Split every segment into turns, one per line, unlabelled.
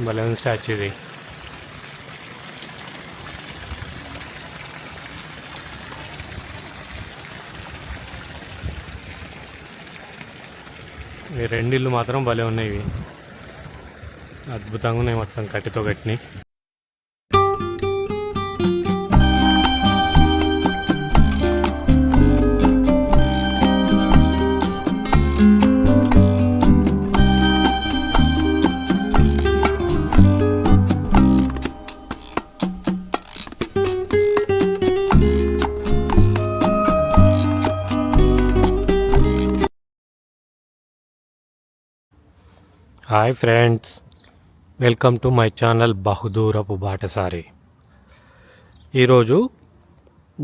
భలే ఉంది స్టాచ్యూ ఇది. ఈ రెండిళ్ళు మాత్రం భలే ఉన్నాయి. ఇవి అద్భుతంగా ఉన్నాయి, మొత్తం కట్టితో కట్టినాయి. Hi friends, welcome to my channel Bahudoorapu Batasari. ఈరోజు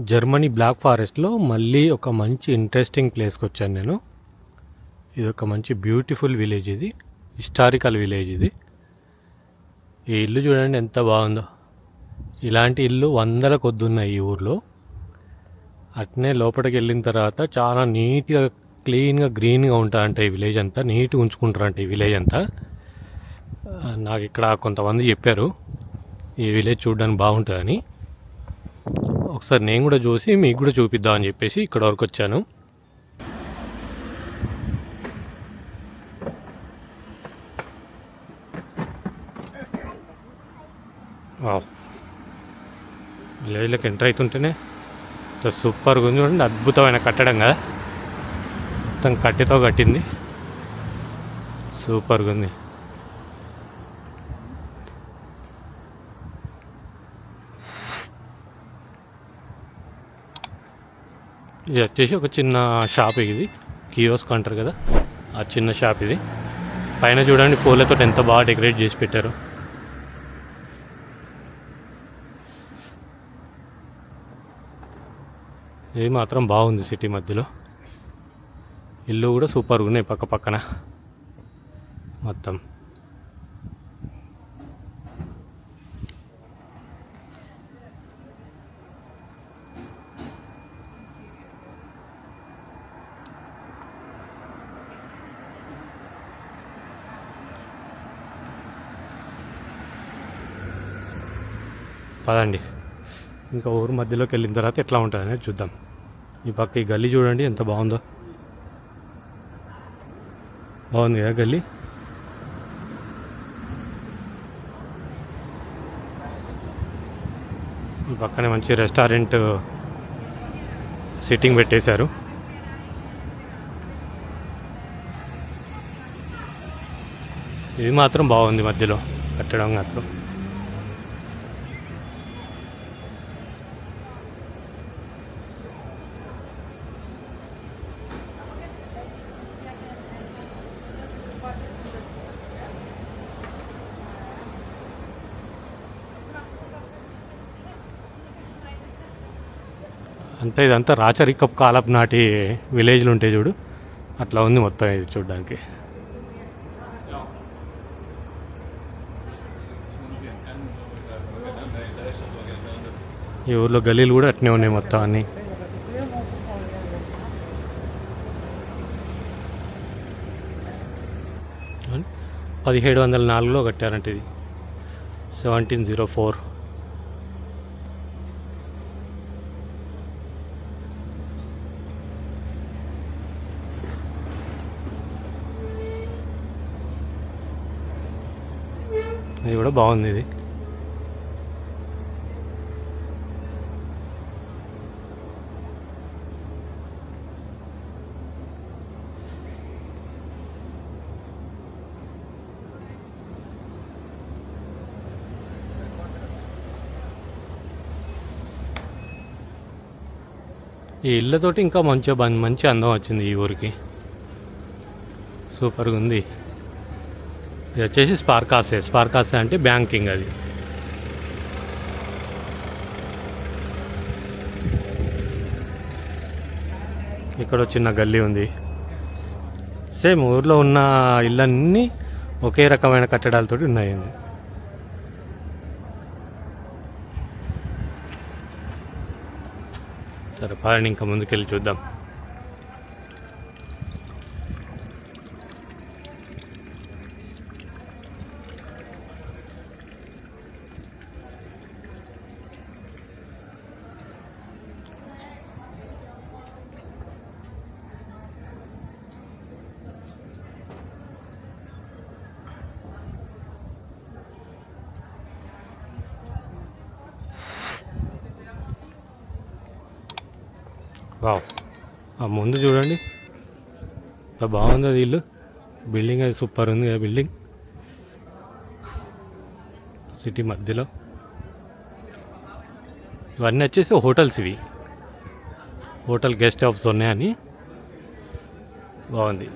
జర్మనీ బ్లాక్ ఫారెస్ట్లో మళ్ళీ ఒక మంచి ఇంట్రెస్టింగ్ ప్లేస్కి వచ్చాను నేను. ఇది ఒక మంచి బ్యూటిఫుల్ విలేజ్, ఇది హిస్టారికల్ విలేజ్. ఇది ఈ ఇల్లు చూడండి ఎంత బాగుందో. ఇలాంటి ఇల్లు వందల కొద్దున్నాయి ఈ ఊర్లో. అట్నే లోపలికి వెళ్ళిన తర్వాత చాలా నీట్గా క్లీన్గా గ్రీన్గా ఉంటారంట. ఈ విలేజ్ అంతా నీట్గా ఉంచుకుంటారంట. ఈ విలేజ్ అంతా నాకు ఇక్కడ కొంతమంది చెప్పారు ఈ విలేజ్ చూడడానికి బాగుంటుందని. ఒకసారి నేను కూడా చూసి మీకు కూడా చూపిద్దామని చెప్పేసి ఇక్కడ వరకు వచ్చాను. విలేజ్లోకి ఎంటర్ అవుతుంటేనే సూపర్గా ఉంది చూడండి. అద్భుతమైన కట్టడం కదా, మొత్తం కట్టెతో కట్టింది, సూపర్గా ఉంది. ఇది వచ్చేసి ఒక చిన్న షాప్, ఇది కియోస్క్ అంటారు కదా, ఆ చిన్న షాప్ ఇది. పైన చూడండి పూలతో ఎంత బాగా డెకరేట్ చేసి పెట్టారు. ఇది మాత్రం బాగుంది సిటీ మధ్యలో. ఇల్లు కూడా సూపర్గా ఉన్నాయి పక్క పక్కన మొత్తం. పదండి ఇంకా ఊరు మధ్యలోకి వెళ్ళిన తర్వాత ఎట్లా ఉంటుంది అనేది చూద్దాం. ఈ పక్క ఈ గల్లీ చూడండి ఎంత బాగుందో. బాగుంది కదా గల్లీ. ఈ పక్కనే మంచి రెస్టారెంట్ సిట్టింగ్ పెట్టేశారు. ఇది మాత్రం బాగుంది మధ్యలో కట్టడం మాత్రం. అంటే ఇదంతా రాచరికపు కాలపు నాటి విలేజ్లు ఉంటాయి చూడు, అట్లా ఉంది మొత్తం ఇది చూడడానికి. ఈ ఊర్లో గలీలు కూడా అట్నే ఉన్నాయి మొత్తం అన్నీ. $1704 కట్టారంటే ఇది 1704. ఇది కూడా బాగుంది. ఇది ఈ ఇళ్ళతోటి ఇంకా మంచి అందం వచ్చింది ఈ ఊరికి, సూపర్గా ఉంది. ఇది వచ్చేసి స్పార్కాసే అంటే బ్యాంకింగ్. అది ఇక్కడ చిన్న గల్లీ ఉంది. సేమ్ ఊర్లో ఉన్న ఇళ్ళన్నీ ఒకే రకమైన కట్టడాలతో ఉన్నాయి. సరే పదండి ఇంకా ముందుకెళ్ళి చూద్దాం. వావ్, ఆ ముందు చూడండి ఎంత బాగుంది అది ఇల్లు. బిల్డింగ్ అది సూపర్ ఉంది కదా బిల్డింగ్, సిటీ మధ్యలో. ఇవన్నీ వచ్చేసి హోటల్స్, ఇవి హోటల్ గెస్ట్ హౌస్ ఉన్నాయని. బాగుంది.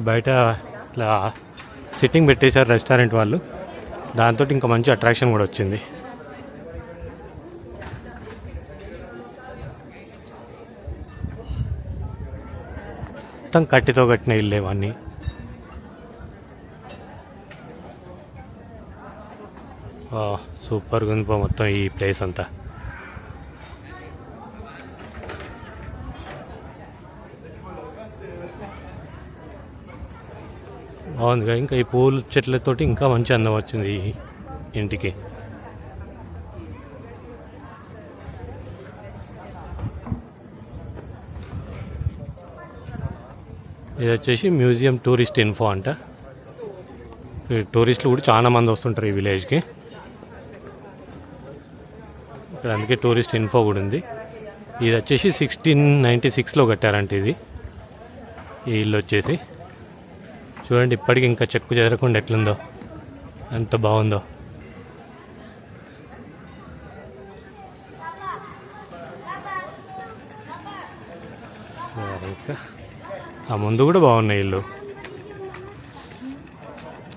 బయట ఇట్లా సిట్టింగ్ పెట్టేశారు రెస్టారెంట్ వాళ్ళు, దాంతో ఇంకా మంచి అట్రాక్షన్ కూడా వచ్చింది. మొత్తం కట్టితో కట్టిన ఇల్లేవన్నీ. సూపర్గా ఉంది మొత్తం ఈ ప్లేస్ అంతా. బాగుందిగా. ఇంకా ఈ పూల చెట్లతోటి ఇంకా మంచి అందం వచ్చింది ఈ ఇంటికి. ఇది వచ్చేసి మ్యూజియం టూరిస్ట్ ఇన్ఫో అంట. టూరిస్టులు కూడా చాలా మంది వస్తుంటారు ఈ విలేజ్కి, ఇక్కడ అందుకే టూరిస్ట్ ఇన్ఫో కూడా ఉంది. ఇది వచ్చేసి 1696లో కట్టారంట ఇది, ఈ ఇల్లు వచ్చేసి. చూడండి ఇప్పటికి ఇంకా చెక్కు చెదరకుండా ఎట్లుందో, ఎంత బాగుందో. సరే, ఇంకా ఆ ముందు కూడా బాగున్నాయి ఇల్లు.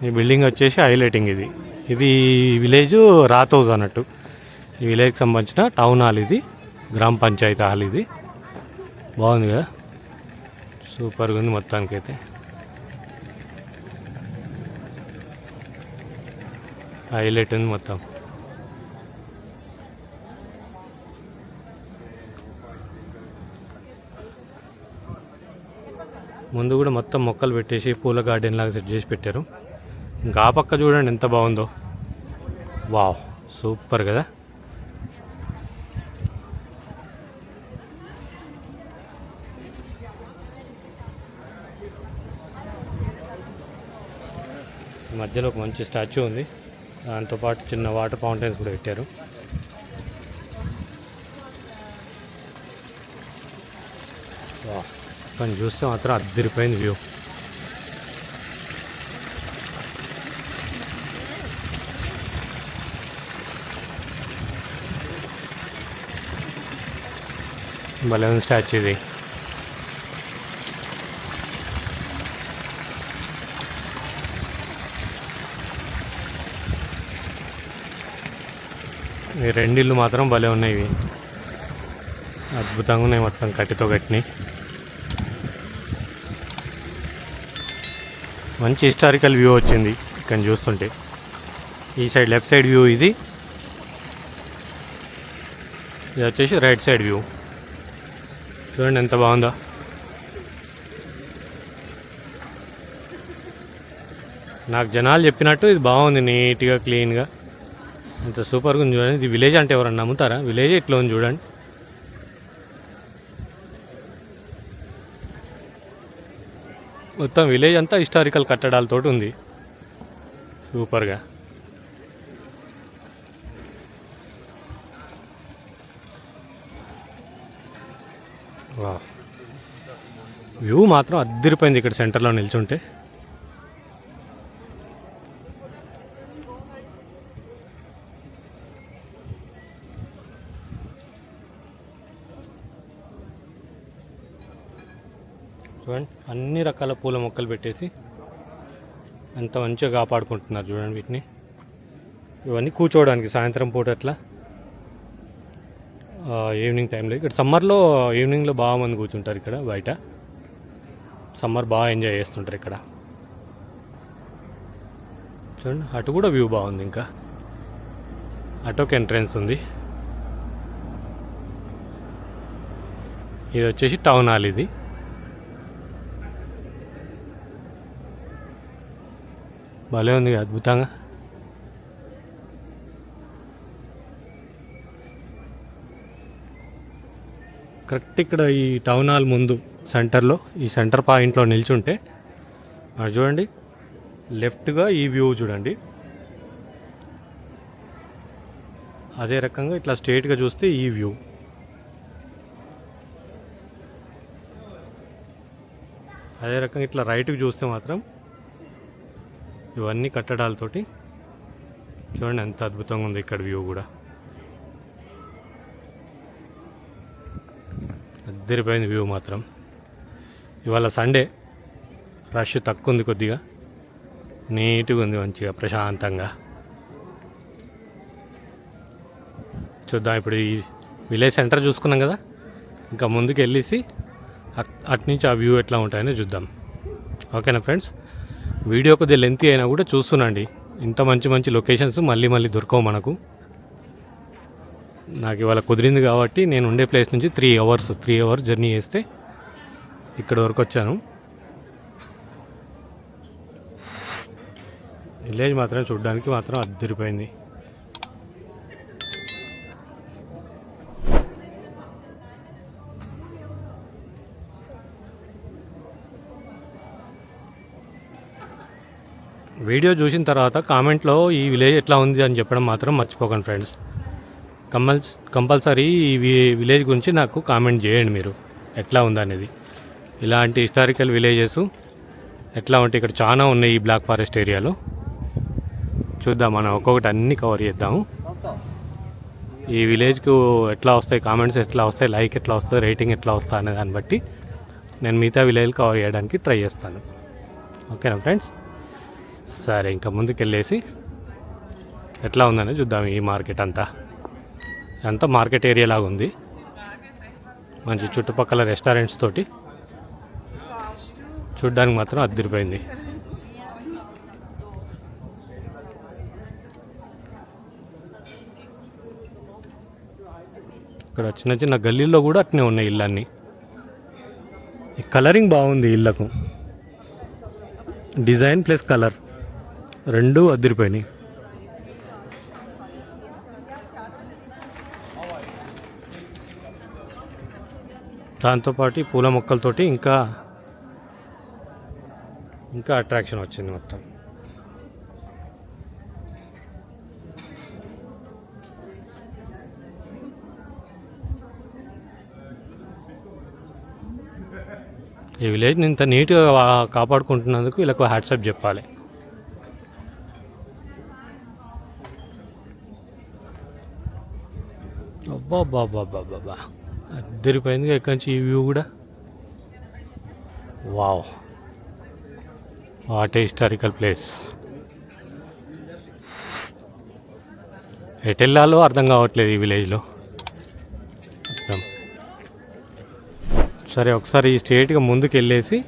ఈ బిల్డింగ్ వచ్చేసి హైలైటింగ్. ఇది ఇది విలేజ్ రాత్ హౌస్ అన్నట్టు. ఈ విలేజ్కి సంబంధించిన టౌన్ హాల్ ఇది, గ్రామ పంచాయతీ హాల్ ఇది. బాగుంది కదా, సూపర్గా ఉంది మొత్తానికైతే. హైలైట్ ఉంది మొత్తం. ముందు కూడా మొత్తం మొక్కలు పెట్టేసి పూల గార్డెన్ లాగా సెట్ చేసి పెట్టారు. ఇంకా ఆ పక్క చూడండి ఎంత బాగుందో. వావ్, సూపర్ కదా. మధ్యలో ఒక మంచి స్టాచ్యూ ఉంది, దాంతోపాటు చిన్న వాటర్ ఫౌంటైన్స్ కూడా పెట్టారు. కానీ చూస్తే మాత్రం అద్దరిపోయింది వ్యూ. భలే ఉంది స్టాచ్యూ ఇది. ఈ రెండిళ్ళు మాత్రం భలే ఉన్నాయి, ఇవి అద్భుతంగా ఉన్నాయి, మొత్తం కట్టితో కట్టినాయి. మంచి హిస్టారికల్ వ్యూ వచ్చింది ఇక్కడ చూస్తుంటే. ఈ సైడ్ లెఫ్ట్ సైడ్ వ్యూ ఇది, ఇది వచ్చేసి రైట్ సైడ్ వ్యూ. చూడండి ఎంత బాగుందో. నాకు జనాలు చెప్పినట్టు ఇది బాగుంది, నీట్గా క్లీన్గా, అంత సూపర్గా ఉంది. చూడండి, ఇది విలేజ్ అంటే ఎవరన్నా నమ్ముతారా? విలేజ్ ఇట్లా ఉంది చూడండి. మొత్తం విలేజ్ అంతా హిస్టారికల్ కట్టడాలతో ఉంది, సూపర్గా. వా, వ్యూ మాత్రం అద్దరిపోయింది ఇక్కడ సెంటర్లో నిల్చుంటే. చూడండి అన్ని రకాల పూల మొక్కలు పెట్టేసి ఎంత మంచిగా కాపాడుకుంటున్నారు చూడండి వీటిని. ఇవన్నీ కూర్చోవడానికి సాయంత్రం పూట అట్లా ఈవినింగ్ టైంలో. ఇక్కడ సమ్మర్లో ఈవినింగ్లో బాగా మంది కూర్చుంటారు ఇక్కడ బయట, సమ్మర్ బాగా ఎంజాయ్ చేస్తుంటారు ఇక్కడ. చూడండి అటు కూడా వ్యూ బాగుంది. ఇంకా అటోకి ఎంట్రన్స్ ఉంది. ఇది వచ్చేసి టౌన్ హాల్ ఇది. భలే ఉంది అద్భుతంగా. కరెక్ట్ ఇక్కడ ఈ టౌన్ హాల్ ముందు సెంటర్లో, ఈ సెంటర్ పాయింట్లో నిల్చుంటే అది చూడండి లెఫ్ట్గా ఈ వ్యూ చూడండి. అదే రకంగా ఇట్లా స్ట్రైట్గా చూస్తే ఈ వ్యూ. అదే రకంగా ఇట్లా రైట్కి చూస్తే మాత్రం ఇవన్నీ కట్టడాలతోటి చూడండి ఎంత అద్భుతంగా ఉంది ఇక్కడ వ్యూ కూడా. అద్దరిపోయింది వ్యూ మాత్రం. ఇవాళ సండే, రష్ తక్కువ ఉంది, కొద్దిగా నీట్గా ఉంది, మంచిగా ప్రశాంతంగా. చూద్దాం ఇప్పుడు ఈ విలేజ్ సెంటర్ చూసుకున్నాం కదా, ఇంకా ముందుకు వెళ్ళేసి అట్నుంచి ఆ వ్యూ ఎట్లా ఉంటాయని చూద్దాం. ఓకేనా ఫ్రెండ్స్, వీడియో కొద్దిగా లెంతీ అయినా కూడా చూస్తున్నాండి. ఇంత మంచి మంచి లొకేషన్స్ మళ్ళీ మళ్ళీ దొరకవు మనకు. నాకు ఇవాళ కుదిరింది కాబట్టి నేను ఉండే ప్లేస్ నుంచి 3 అవర్స్ జర్నీ చేస్తే ఇక్కడ వరకు వచ్చాను. విలేజ్ మాత్రం చూడడానికి మాత్రం అద్దరిపోయింది. వీడియో చూసిన తర్వాత కామెంట్లో ఈ విలేజ్ ఎట్లా ఉంది అని చెప్పడం మాత్రం మర్చిపోకండి ఫ్రెండ్స్. కంపల్సరీ ఈ విలేజ్ గురించి నాకు కామెంట్ చేయండి మీరు, ఎట్లా ఉందనేది. ఇలాంటి హిస్టారికల్ విలేజెస్ ఎట్లా ఉంటాయి ఇక్కడ చాలా ఉన్నాయి ఈ బ్లాక్ ఫారెస్ట్ ఏరియాలో. చూద్దాం, మనం ఒక్కొక్కటి అన్నీ కవర్ చేద్దాము. ఈ విలేజ్కు ఎట్లా వస్తాయి కామెంట్స్, ఎట్లా వస్తాయి లైక్, ఎట్లా వస్తుంది రేటింగ్, ఎట్లా వస్తుంది అనే దాన్ని బట్టి నేను మిగతా విలేజ్ కవర్ చేయడానికి ట్రై చేస్తాను. ఓకేనా ఫ్రెండ్స్, సరే ఇంకా ముందుకు వెళ్ళేసి ఎట్లా ఉందని చూద్దాం. ఈ మార్కెట్ అంతా మార్కెట్ ఏరియా లాగా ఉంది, మంచి చుట్టుపక్కల రెస్టారెంట్స్ తోటి చూడ్డానికి మాత్రం అద్దరిపోయింది. ఇక్కడ చిన్న చిన్న గల్లీల్లో కూడా అట్నే ఉన్నాయి ఇళ్ళన్నీ. ఈ కలరింగ్ బాగుంది ఇళ్ళకు, డిజైన్ ప్లస్ కలర్ రెండూ అద్దరిపోయినాయి. దాంతోపాటు పూల మొక్కలతోటి ఇంకా అట్రాక్షన్ వచ్చింది మొత్తం. ఈ విలేజ్ని ఇంత నీట్గా కాపాడుకుంటున్నందుకు వీళ్ళకు హ్యాట్సాప్ చెప్పాలి. అబ్బా అద్దరిపోయింది ఇక్కడి నుంచి ఈ వ్యూ కూడా. Wow, what a historical place. ఎటు వెళ్ళాలో అర్థం కావట్లేదు ఈ విలేజ్లో. సరే ఒకసారి ఈ స్ట్రేట్గా ముందుకు వెళ్ళేసి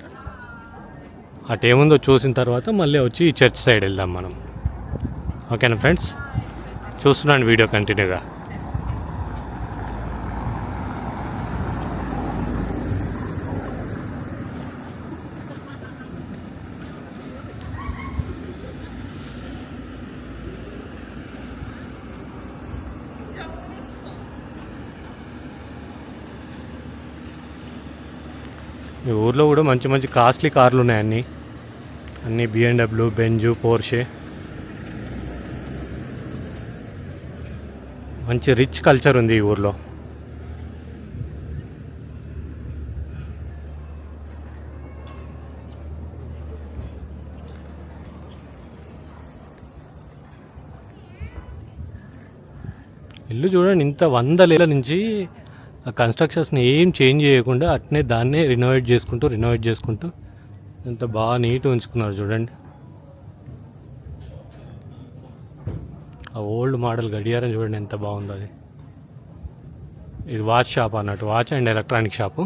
అటేముందో చూసిన తర్వాత మళ్ళీ వచ్చి ఈ చర్చ్ సైడ్ వెళ్దాం మనం. ఓకేనా ఫ్రెండ్స్, చూస్తున్నాను వీడియో కంటిన్యూగా. ఈ ఊర్లో కూడా మంచి మంచి కాస్ట్లీ కార్లు ఉన్నాయి, అన్నీ BMW, బెంజు, పోర్షే. మంచి రిచ్ కల్చర్ ఉంది ఈ ఊర్లో. ఇల్లు చూడండి, ఇంత 100 ఏళ్ళ నుంచి ఆ కన్స్ట్రక్షన్స్ని ఏం చేంజ్ చేయకుండా అట్నే దాన్నే రినోవేట్ చేసుకుంటూ ఎంత బాగా నీట్గా ఉంచుకున్నారు చూడండి. ఆ ఓల్డ్ మోడల్ గడియారం చూడండి ఎంత బాగుందో అది. ఇది వాచ్ షాప్ అన్నట్టు, watch and electronic shop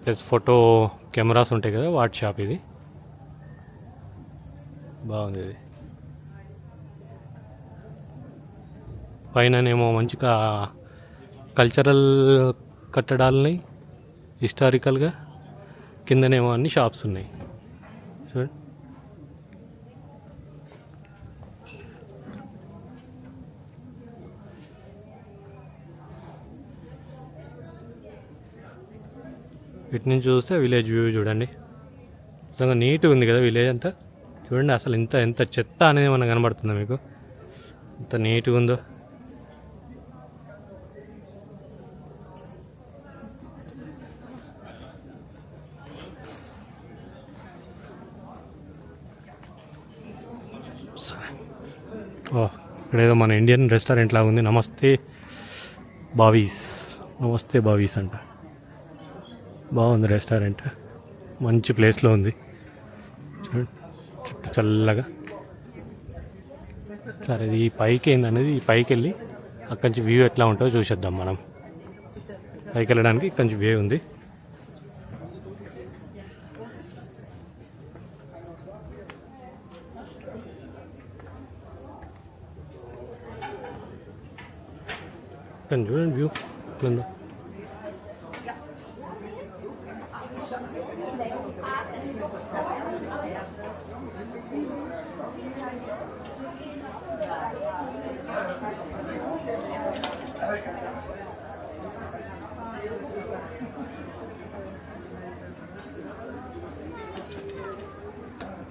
plus photo cameras ఉంటాయి కదా, వాచ్ షాప్ ఇది. బాగుంది ఇది. పైననేమో మంచిగా కల్చరల్ కట్టడాలని హిస్టారికల్గా, కిందనేమో అన్ని షాప్స్ ఉన్నాయి చూడండి. ఇటు నుంచి చూస్తే విలేజ్ వ్యూ చూడండి నిజంగా నీట్గా ఉంది కదా విలేజ్ అంతా. చూడండి అసలు ఎంత చెత్త అనేది మనకు కనబడుతుందా మీకు, ఎంత నీట్గా ఉందో. ఇక్కడ ఏదో మన ఇండియన్ రెస్టారెంట్ లాగా ఉంది. నమస్తే బావీస్ అంట. బాగుంది రెస్టారెంట్, మంచి ప్లేస్లో ఉంది. చుట్టూ చల్లగా. సరే ఈ పైకి ఏందనేది, ఈ పైకి వెళ్ళి అక్కడి నుంచి వ్యూ ఎట్లా ఉంటుందో చూసేద్దాం మనం. పైకి వెళ్ళడానికి ఇక్కడి నుంచి వ్యూ ఉంది. చూడండి వ్యూ ఎట్లుందో.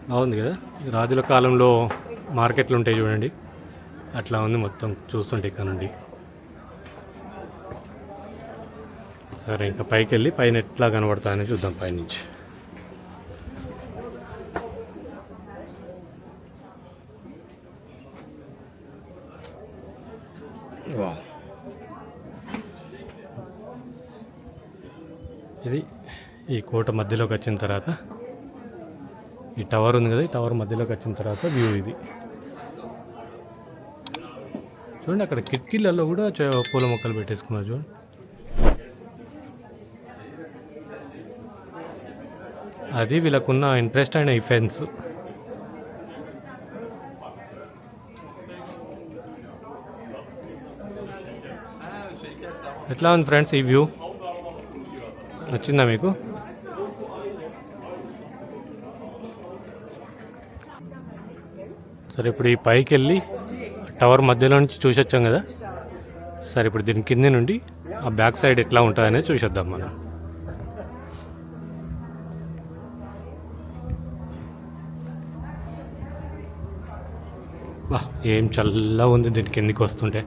బాగుంది కదా. రాజుల కాలంలో మార్కెట్లు ఉంటాయి చూడండి, అట్లా ఉంది మొత్తం చూస్తుంటే ఇక్కడ నుండి. సరే ఇంకా పైకి వెళ్ళి పైన ఎట్లా కనబడతాయని చూద్దాం పైనుంచి. ఇది ఈ కోట మధ్యలోకి వచ్చిన తర్వాత, ఈ టవర్ ఉంది కదా, ఈ టవర్ మధ్యలోకి వచ్చిన తర్వాత వ్యూ ఇది. చూడండి అక్కడ కిటికీలలో కూడా పూల మొక్కలు పెట్టేసుకున్నారు చూడండి. అది వీళ్ళకున్న ఇంట్రెస్ట్ అయిన ఈ ఫెన్స్. ఎట్లా ఉంది ఫ్రెండ్స్ ఈ వ్యూ, నచ్చిందా మీకు? సరే ఇప్పుడు ఈ పైకి వెళ్ళి టవర్ మధ్యలో నుంచి చూసొచ్చాం కదా. సరే ఇప్పుడు దీని కింద నుండి ఆ బ్యాక్ సైడ్ ఎట్లా ఉంటుందనేది చూసేద్దాం మనం. బా ఏం చల్లగా ఉంది దీని కిందికి వస్తుంటే.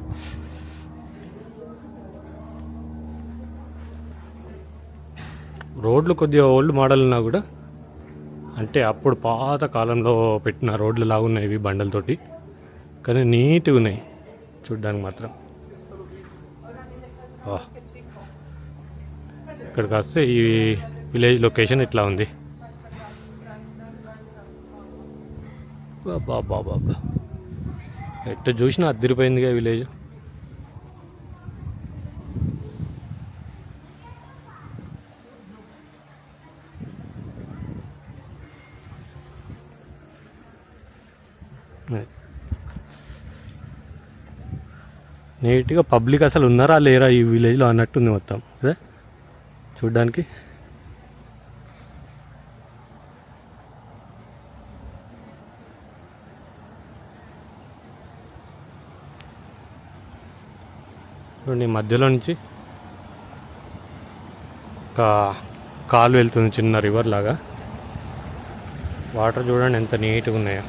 రోడ్లు కొద్దిగా ఓల్డ్ మోడల్ ఉన్నా కూడా, అంటే అప్పుడు పాత కాలంలో పెట్టిన రోడ్లు లాగా ఉన్నాయి ఇవి, బండలతోటి. కానీ నీట్గా ఉన్నాయి చూడ్డానికి మాత్రం. ఇక్కడికి వస్తే ఈ విలేజ్ లొకేషన్ ఇట్లా ఉంది. బాబా ఎట్ట చూసినా అద్దరిపోయిందిగా విలేజ్. నీట్గా పబ్లిక్ అసలు ఉన్నారా లేరా ఈ విలేజ్లో అన్నట్టుంది మొత్తం అదే చూడ్డానికి. చూడండి మధ్యలో నుంచి ఒక కాలు వెళ్తుంది, చిన్న రివర్ లాగా. వాటర్ చూడండి ఎంత నీట్గా ఉన్నాయో.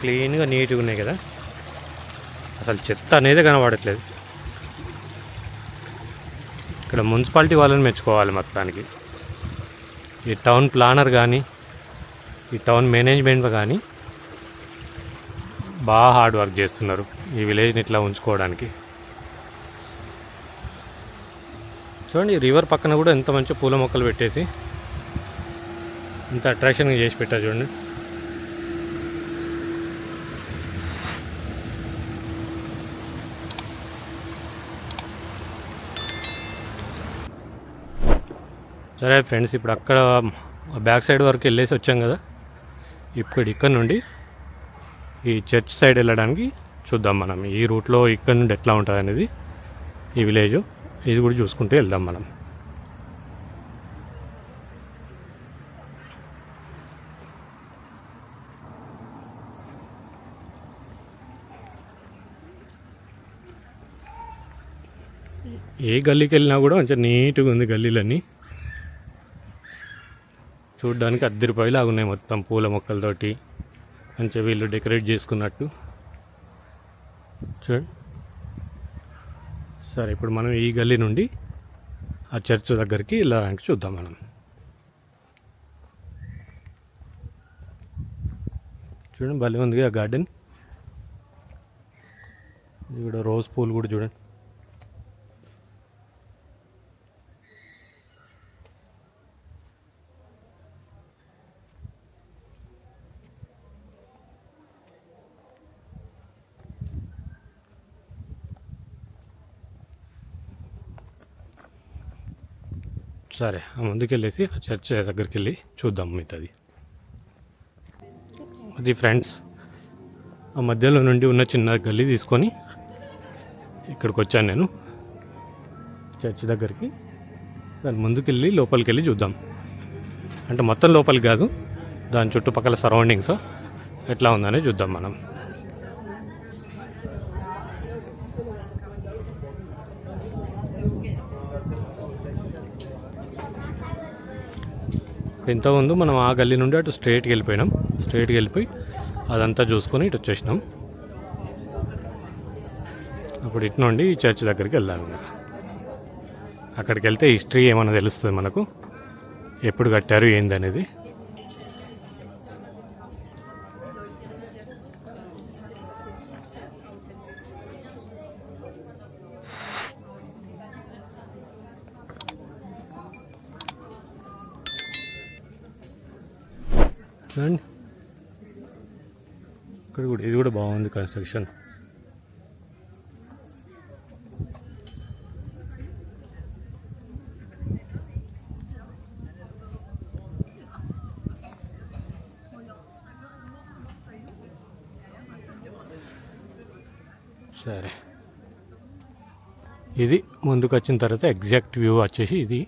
క్లీన్గా నీట్గా ఉన్నాయి కదా, అసలు చెత్త అనేది కనబడట్లేదు. ఇక్కడ మున్సిపాలిటీ వాళ్ళని మెచ్చుకోవాలి మొత్తానికి. ఈ టౌన్ ప్లానర్ కానీ, ఈ టౌన్ మేనేజ్మెంట్ కానీ బాగా హార్డ్ వర్క్ చేస్తున్నారు ఈ విలేజ్ని ఇట్లా ఉంచుకోవడానికి. చూడండి రివర్ పక్కన కూడా ఎంత మంచి పూల మొక్కలు పెట్టేసి ఇంత అట్రాక్షన్గా చేసి పెట్టారు చూడండి. సరే ఫ్రెండ్స్, ఇప్పుడు అక్కడ బ్యాక్ సైడ్ వరకు వెళ్ళేసి వచ్చాం కదా. ఇప్పుడు ఇక్కడ నుండి ఈ చర్చ్ సైడ్ వెళ్ళడానికి చూద్దాం మనం. ఈ రూట్లో ఇక్కడ నుండి ఎట్లా ఉంటుంది అనేది ఈ విలేజ్, ఇది కూడా చూసుకుంటూ వెళ్దాం మనం. ఏ గల్లీకి వెళ్ళినా కూడా మంచిగా నీట్గా ఉంది గల్లీలన్నీ. చూడ్డానికి అద్దరిపాయలాగా ఉన్నాయి మొత్తం పూల మొక్కలతోటి మంచిగా వీళ్ళు డెకరేట్ చేసుకున్నట్టు చూడండి. సరే, ఇప్పుడు మనం ఈ గల్లీ నుండి ఆ చర్చ్ దగ్గరికి వెళ్ళడానికి చూద్దాం మనం. చూడండి, భలే ఉంది ఆ గార్డెన్. ఇది కూడా రోజ్ పూలు కూడా చూడండి. సరే, ఆ ముందుకెళ్ళేసి ఆ చర్చ్ దగ్గరికి వెళ్ళి చూద్దాం మిగతాది. అది ఫ్రెండ్స్, ఆ మధ్యలో నుండి ఉన్న చిన్న గల్లీ తీసుకొని ఇక్కడికి వచ్చాను నేను చర్చ్ దగ్గరికి. దాని ముందుకెళ్ళి లోపలికి వెళ్ళి చూద్దాం. అంటే మొత్తం లోపలికి కాదు, దాని చుట్టుపక్కల సరౌండింగ్స్ ఎట్లా ఉందని చూద్దాం మనం. ఇంతకుముందు మనం ఆ గల్లీ నుండి అటు స్ట్రైట్కి వెళ్ళిపోయినాం. స్ట్రైట్కి వెళ్ళిపోయి అదంతా చూసుకొని ఇటు వచ్చేసినాం. అప్పుడు ఇటు నుండి ఈ చర్చ్ దగ్గరికి వెళ్దాం. అక్కడికి వెళ్తే హిస్టరీ ఏమైనా తెలుస్తుంది మనకు, ఎప్పుడు కట్టారు ఏంది అనేది. చూడండి, ఇక్కడ కూడా ఇది కూడా బాగుంది కన్స్ట్రక్షన్. సరే, ఇది ముందుకు వచ్చిన తర్వాత ఎగ్జాక్ట్ వ్యూ వచ్చేసి ఇది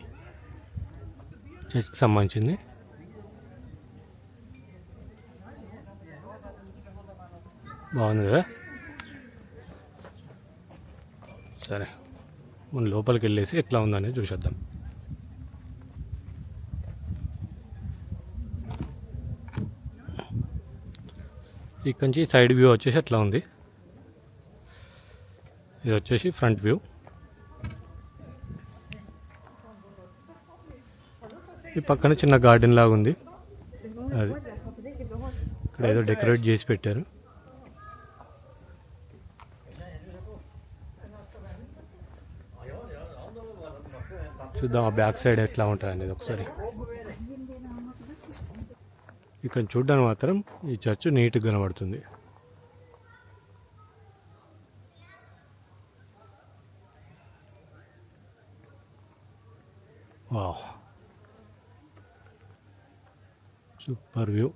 చర్చ్కి సంబంధించింది. బాగుంది కదా. సరే, మనం లోపలికి వెళ్ళేసి ఎట్లా ఉందనేది చూసేద్దాం. ఇక్కడ నుంచి సైడ్ వ్యూ వచ్చేసి ఎట్లా ఉంది. ఇది వచ్చేసి ఫ్రంట్ వ్యూ. ఈ పక్కన చిన్న గార్డెన్ లాగా ఉంది. అది ఇక్కడ ఏదో డెకరేట్ చేసి పెట్టారు. చూద్దాం ఆ బ్యాక్ సైడ్ ఎట్లా ఉంటుంది అనేది ఒకసారి. ఇక్కడ చూడడానికి మాత్రం ఈ చర్చ్ నీట్గా కనబడుతుంది. Wow, super view.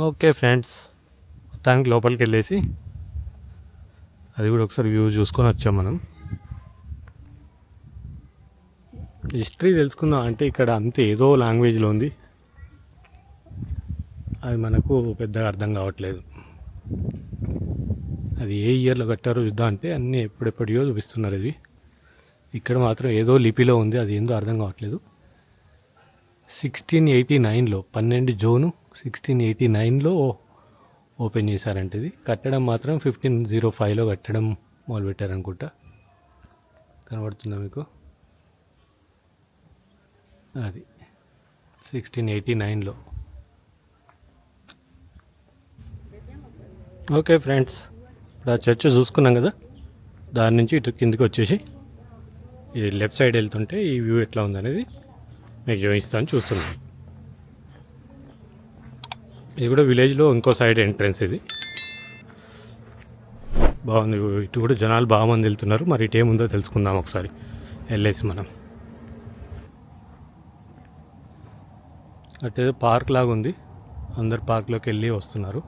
Okay friends, మొత్తానికి లోపలికి వెళ్ళేసి అది కూడా ఒకసారి వ్యూ చూసుకొని వచ్చాం మనం. హిస్టరీ తెలుసుకుందాం అంటే ఇక్కడ అంతే ఏదో లాంగ్వేజ్లో ఉంది, అది మనకు పెద్దగా అర్థం కావట్లేదు. అది ఏ ఇయర్లో కట్టారో చూద్దాం అంటే అన్నీ ఎప్పుడెప్పటియో చూపిస్తున్నారు. ఇది ఇక్కడ మాత్రం ఏదో లిపిలో ఉంది, అది ఏందో అర్థం కావట్లేదు. 1689లో 12 జూను 1689లో ఓపెన్ చేశారంటే ఇది. కట్టడం మాత్రం 1505లో కట్టడం మొదలుపెట్టారనుకుంటా. కనబడుతుందా మీకు? అది 1689లో. ఓకే ఫ్రెండ్స్, ఇప్పుడు ఆ చర్చ్ చూసుకున్నాం కదా, దాని నుంచి ఇటు కిందికి వచ్చేసి ఈ లెఫ్ట్ సైడ్ వెళ్తుంటే ఈ వ్యూ ఎట్లా ఉందనేది మీకు చూపిస్తాను. చూస్తున్నాను. ఇది కూడా విలేజ్లో ఇంకో సైడ్ ఎంట్రన్స్. ఇది బాగుంది. ఇటు కూడా జనాలు బాగా మంది వెళ్తున్నారు. మరి ఇటు ఏముందో తెలుసుకుందాం ఒకసారి వెళ్ళేసి మనం. అటు పార్క్ లాగా ఉంది, అందరు పార్క్లోకి వెళ్ళి వస్తున్నారు.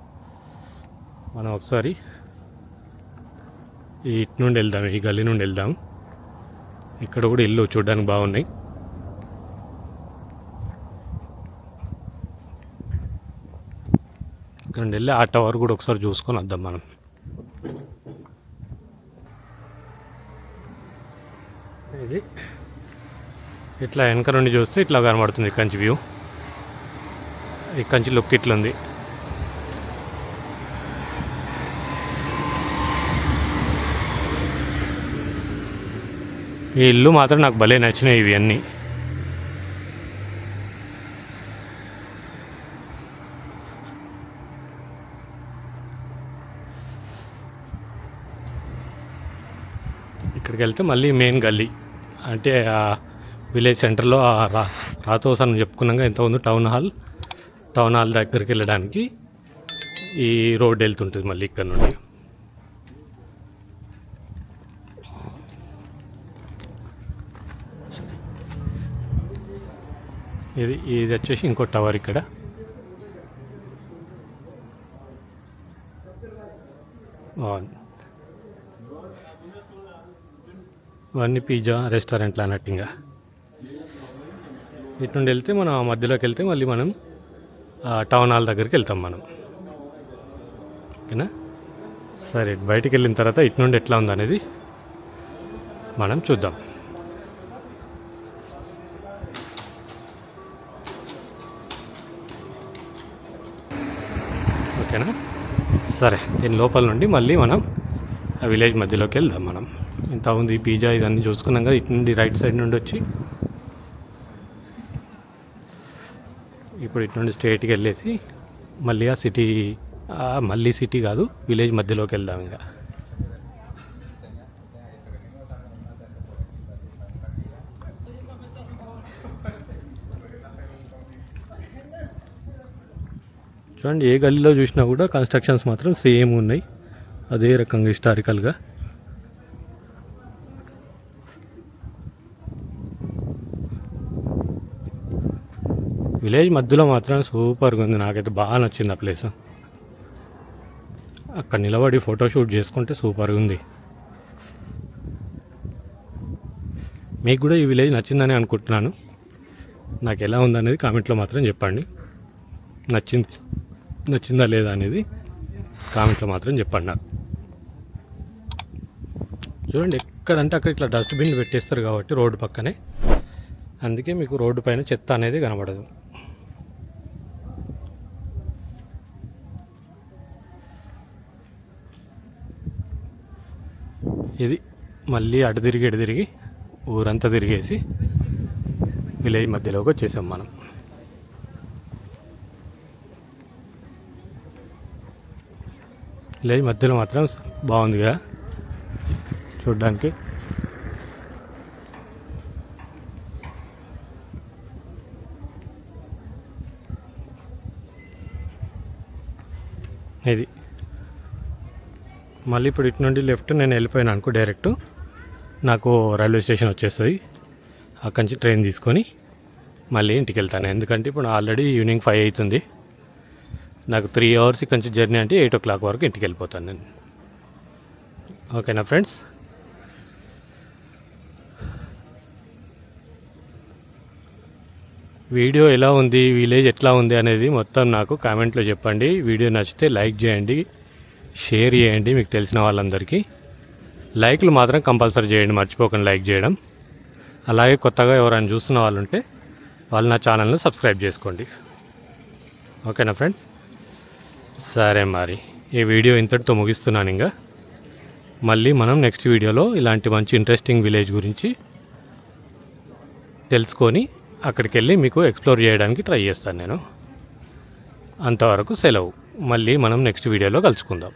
మనం ఒకసారి ఇటు నుండి వెళ్దాం, ఈ గల్లీ నుండి వెళ్దాం. ఇక్కడ కూడా ఇల్లు చూడడానికి బాగున్నాయి. ఇక్కడ నుండి వెళ్ళి ఆ టవర్ కూడా ఒకసారి చూసుకొని వద్దాం మనం. ఇది ఇట్లా వెనక నుండి చూస్తే ఇట్లా కనబడుతుంది ఇక్కడి నుంచి వ్యూ. ఇక్కడి నుంచి లుక్ ఇట్లుంది. ఈ ఇల్లు మాత్రం నాకు భలే నచ్చినాయి ఇవి అన్నీ. ఇక్కడికి వెళ్తే మళ్ళీ మెయిన్ గల్లీ అంటే విలేజ్ సెంటర్లో రాతోస్ అని చెప్పుకున్నాక ఎంత ఉంది టౌన్ హాల్ దగ్గరికి వెళ్ళడానికి ఈ రోడ్ వెళ్తుంటుంది మళ్ళీ ఇక్కడ నుండి. ఇది వచ్చేసి ఇంకో టవర్ ఇక్కడ. ఇవన్నీ పిజ్జా రెస్టారెంట్లు అన్నట్టు. ఇంకా ఇటు నుండి వెళ్తే మనం మధ్యలోకి వెళ్తే మళ్ళీ మనం టౌన్ హాల్ దగ్గరికి వెళ్తాం మనం. ఓకేనా? సరే, బయటికి వెళ్ళిన తర్వాత ఇటు నుండి ఎట్లా ఉందనేది మనం చూద్దాం. ఓకేనా? సరే, దీని లోపల నుండి మళ్ళీ మనం ఆ విలేజ్ మధ్యలోకి వెళ్దాం మనం. ఇంత ఉంది పిజ్జా ఇదన్నీ చూసుకున్నాం కదా. ఇటు నుండి రైట్ సైడ్ నుండి వచ్చి ఇప్పుడు ఇటు నుండి స్ట్రైట్కి వెళ్ళేసి మళ్ళీ ఆ సిటీ, మళ్ళీ సిటీ కాదు విలేజ్ మధ్యలోకి వెళ్దాం. ఇంకా చూడండి, ఏ గల్లీలో చూసినా కూడా కన్స్ట్రక్షన్స్ మాత్రం సేమ్ ఉన్నాయి, అదే రకంగా హిస్టారికల్గా. విలేజ్ మధ్యలో మాత్రం సూపర్గా ఉంది. నాకైతే బాగా నచ్చింది ఆ ప్లేస్. అక్కడ నిలబడి ఫోటోషూట్ చేసుకుంటే సూపర్గా ఉంది. మీకు కూడా ఈ విలేజ్ నచ్చిందని అనుకుంటున్నాను. నాకు ఎలా ఉందనేది కామెంట్లో మాత్రం చెప్పండి. నచ్చిందా లేదా అనేది కామెంట్లో మాత్రం చెప్పండి నాకు. చూడండి, ఎక్కడంటే అక్కడ ఇట్లా డస్ట్బిన్లు పెట్టేస్తారు కాబట్టి రోడ్డు పక్కనే, అందుకే మీకు రోడ్డు పైన చెత్త అనేది కనబడదు. ఇది మళ్ళీ అటు తిరిగి ఊరంతా తిరిగేసి విలేజ్ మధ్యలోకి వచ్చేసాం మనం. విలేజ్ మధ్యలో మాత్రం బాగుంది కదా చూడ్డానికి. ఇది మళ్ళీ ఇప్పుడు ఇటు నుండి లెఫ్ట్ నేను వెళ్ళిపోయాను అనుకో, డైరెక్ట్ నాకు రైల్వే స్టేషన్ వచ్చేస్తుంది. అక్కడి నుంచి ట్రైన్ తీసుకొని మళ్ళీ ఇంటికి వెళ్తాను. ఎందుకంటే ఇప్పుడు ఆల్రెడీ ఈవినింగ్ 5 అవుతుంది. నాకు 3 అవర్స్ ఇక్కడి నుంచి జర్నీ అంటే 8 o'clock వరకు ఇంటికి వెళ్ళిపోతాను నేను. ఓకేనా ఫ్రెండ్స్? వీడియో ఎలా ఉంది, విలేజ్ ఎట్లా ఉంది అనేది మొత్తం నాకు కామెంట్లో చెప్పండి. వీడియో నచ్చితే లైక్ చేయండి, షేర్ చేయండి మీకు తెలిసిన వాళ్ళందరికీ. లైక్లు మాత్రం కంపల్సరీ చేయండి, మర్చిపోకండి లైక్ చేయడం. అలాగే కొత్తగా ఎవరైనా చూస్తున్న వాళ్ళు ఉంటే వాళ్ళు నా ఛానల్ని సబ్స్క్రైబ్ చేసుకోండి. ఓకేనా ఫ్రెండ్స్? సరే మరి ఈ వీడియో ఇంతటితో ముగిస్తున్నాను. ఇంకా మళ్ళీ మనం నెక్స్ట్ వీడియోలో ఇలాంటి మంచి ఇంట్రెస్టింగ్ విలేజ్ గురించి తెలుసుకొని అక్కడికి వెళ్ళి మీకు ఎక్స్ప్లోర్ చేయడానికి ట్రై చేస్తాను నేను. అంతవరకు సెలవు. మళ్ళీ మనం నెక్స్ట్ వీడియోలో కలుసుకుందాం.